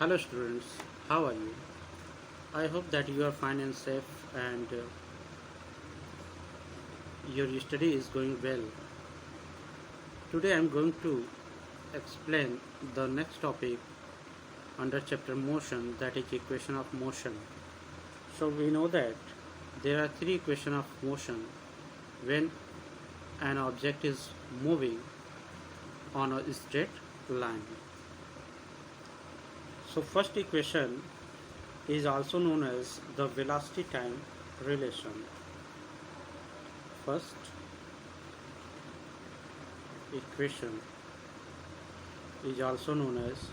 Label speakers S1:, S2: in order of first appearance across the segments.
S1: Hello students, how are you? I hope that you are fine and safe and your study is going well. Today I am going to explain the next topic under chapter motion, that is equation of motion. So we know that there are three equations of motion when an object is moving on a straight line. So first equation is also known as the velocity time relation. First equation is also known as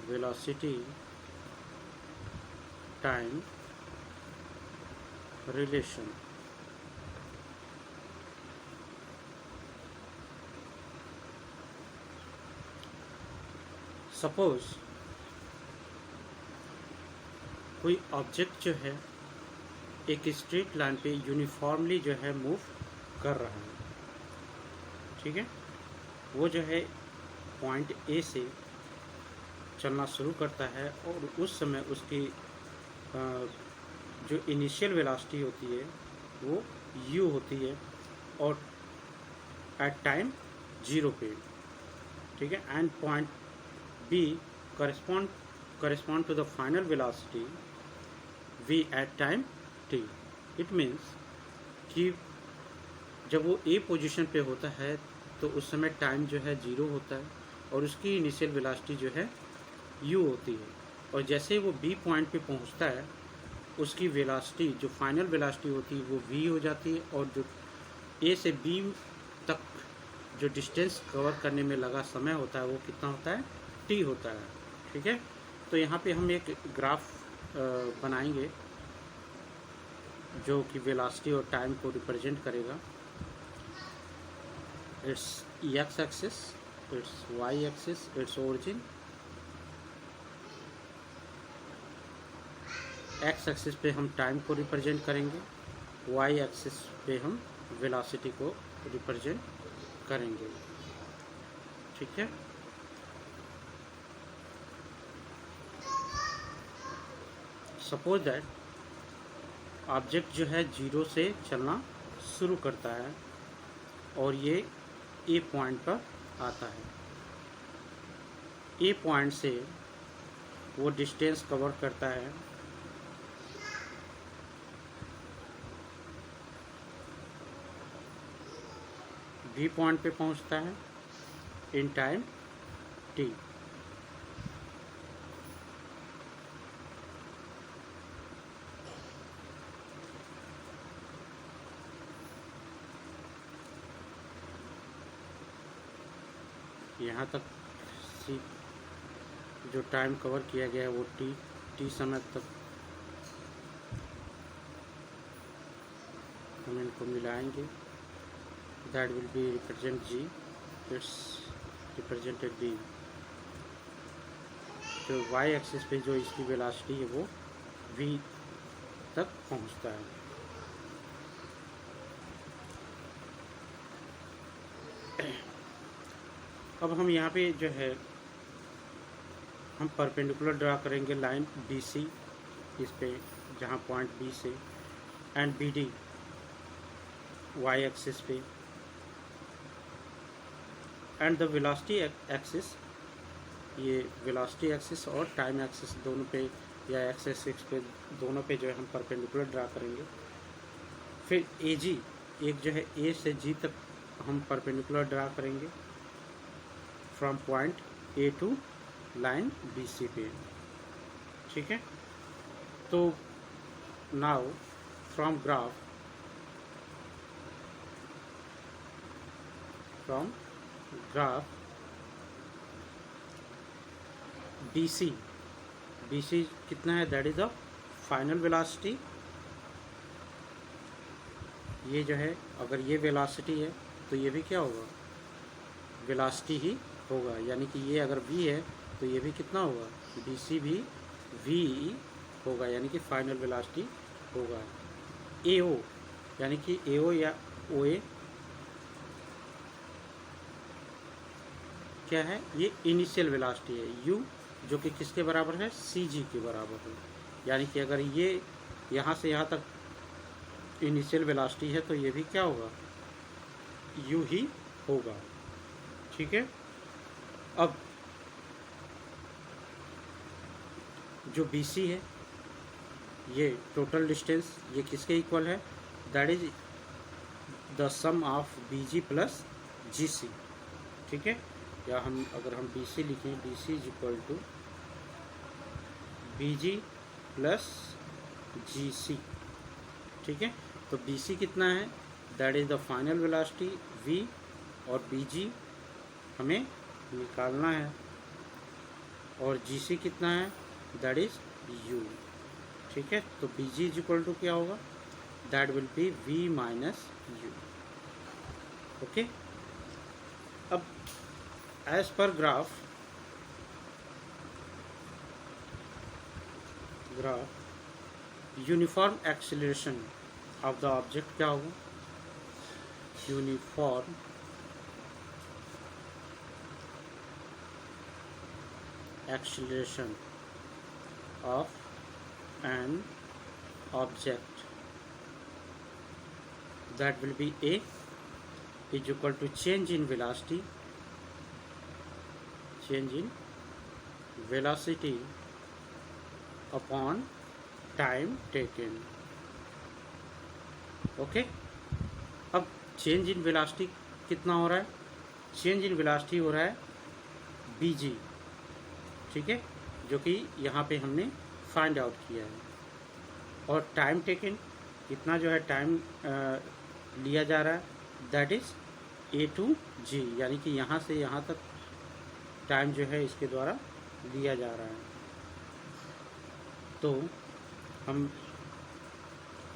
S1: velocity time relation. Suppose कोई object जो है एक straight line पे uniformly जो है move कर रहा है, ठीक है। वो जो है पॉइंट ए से चलना शुरू करता है और उस समय उसकी जो इनिशियल वेलोसिटी होती है वो u होती है और एट टाइम 0 पे, ठीक है। And point b correspond to the final velocity v at time t. It means कि जब वो a पोजीशन पे होता है तो उस समय टाइम जो है 0 होता है और उसकी इनिशियल वेलोसिटी जो है u होती है, और जैसे वो b पॉइंट पे पहुंचता है उसकी वेलोसिटी जो फाइनल वेलोसिटी होती है वो v हो जाती है, और जो a से b तक जो डिस्टेंस कवर करने में लगा समय होता है वो कितना होता है, t होता है, ठीक है। तो यहाँ पे हम एक ग्राफ बनाएंगे जो कि वेलोसिटी और टाइम को रिप्रेजेंट करेगा। It's x axis, it's y axis, its origin. x axis पे हम टाइम को रिप्रेजेंट करेंगे, y एक्सिस पे हम वेलोसिटी को रिप्रेजेंट करेंगे, ठीक है। सपोज दैट ऑब्जेक्ट जो है 0 से चलना शुरू करता है और ये ए पॉइंट पर आता है। ए पॉइंट से वो डिस्टेंस कवर करता है बी पॉइंट पे पहुंचता है इन टाइम टी। यहाँ तक सी जो टाइम कवर किया गया है वो टी समय तक हम इनको मिलाएंगे। That will be represent G, it's represented B. जो वाई एक्सिस पे जो इसकी वेलोसिटी है वो v तक पहुंचता है। अब हम यहाँ पे जो है हम परपेंडिकुलर ड्रा करेंगे लाइन BC इस पे, जहाँ पॉइंट B से, एंड BD y एक्सिस पे, एंड द वेलोसिटी एक्सिस, ये वेलोसिटी एक्सिस और टाइम एक्सिस दोनों पे या एक्स एक्सिस पे दोनों पे जो है हम परपेंडिकुलर ड्रा करेंगे। फिर AG, एक जो है A से G तक हम परपेंडिकुलर ड्रा करेंगे from point A to line BC पे, ठीक है। तो नाउ फ्रॉम ग्राफ BC कितना है, that is the final velocity. ये जो है अगर ये वेलोसिटी है तो ये भी क्या होगा, वेलोसिटी ही होगा, यानी कि ये अगर v है तो ये भी कितना होगा, BC भी v होगा, यानी कि फाइनल वेलोसिटी होगा। AO यानी कि AO या OA क्या है, ये इनिशियल वेलोसिटी है, u जो कि किसके बराबर है, सी जी के बराबर है। यानी कि अगर ये यहाँ से यहाँ तक इनिशियल वेलोसिटी है तो ये भी क्या होगा, यू ही होगा। ठीक है। अब जो बी सी है, ये टोटल डिस्टेंस, ये किसके इक्वल है, that is the sum of B G plus G C. ठीक है। या हम अगर हम बी सी लिखें, B C is equal to B G plus G C. ठीक है। तो बी सी कितना है, that is the final velocity v, और बी जी हमें निकालना है, और जी सी कितना है, दैट इज u। ठीक है। तो B G is equal to क्या होगा, that will be v minus u. Okay. अब as per graph uniform acceleration of the object क्या होगा, uniform acceleration of an object, that will be a is equal to change in velocity upon time taken। Okay. अब change in velocity कितना हो रहा है, change in velocity हो रहा है बी जी। ठीक है। जो कि यहाँ पे हमने फाइंड आउट किया है, और टाइम टेकन कितना जो है टाइम लिया जा रहा है, दैट इज़ ए टू जी। यानी कि यहाँ से यहाँ तक टाइम जो है इसके द्वारा लिया जा रहा है। तो हम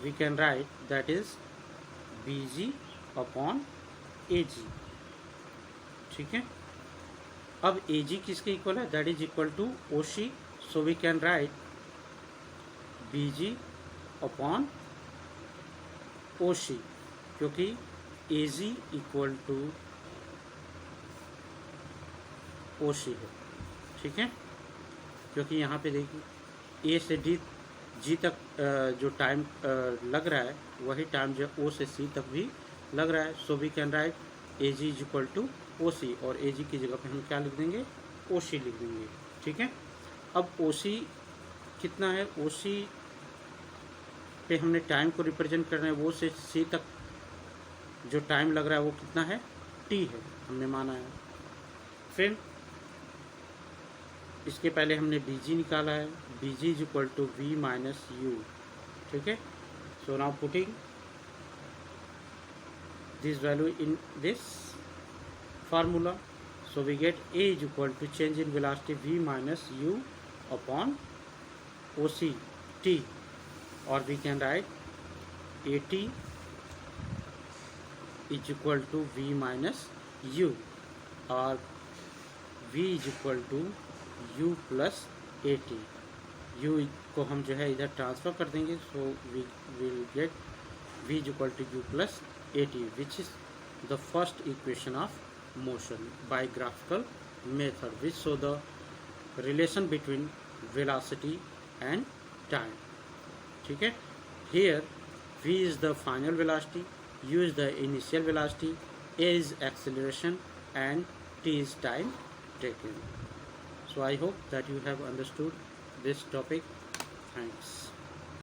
S1: we can write that is B G upon A G. ठीक है। अब ए जी किसके इक्वल है, that is equal to O C. So we can write B G upon O C, क्योंकि A ji equal to O सी है। ठीक है। क्योंकि यहाँ पे देखिए ए से डी जी तक जो टाइम लग रहा है वही टाइम जो ओ से सी तक भी लग रहा है। So we can write A G is equal to O C, और ए जी की जगह पे हम क्या लिख देंगे, ओ सी लिख देंगे। ठीक है। अब ओ सी कितना है, ओ सी पे हमने टाइम को रिप्रेजेंट करना है, वो से सी तक जो टाइम लग रहा है वो कितना है, टी है, हमने माना है। फिर इसके पहले हमने बी जी निकाला है, B G is equal to V minus U. ठीक है। So now putting this value in this formula, so we get a is equal to change in velocity v minus u upon oc t, or we can write at is equal to v minus u, or v is equal to u plus at। u को हम जो है इधर transfer कर देंगे, so we will get v is equal to u plus at, which is the first equation of motion by graphical method, which show the relation between velocity and time। ठीक है। Here v is the final velocity, u is the initial velocity, a is acceleration, and t is time taken। So I hope that you have understood this topic. Thanks।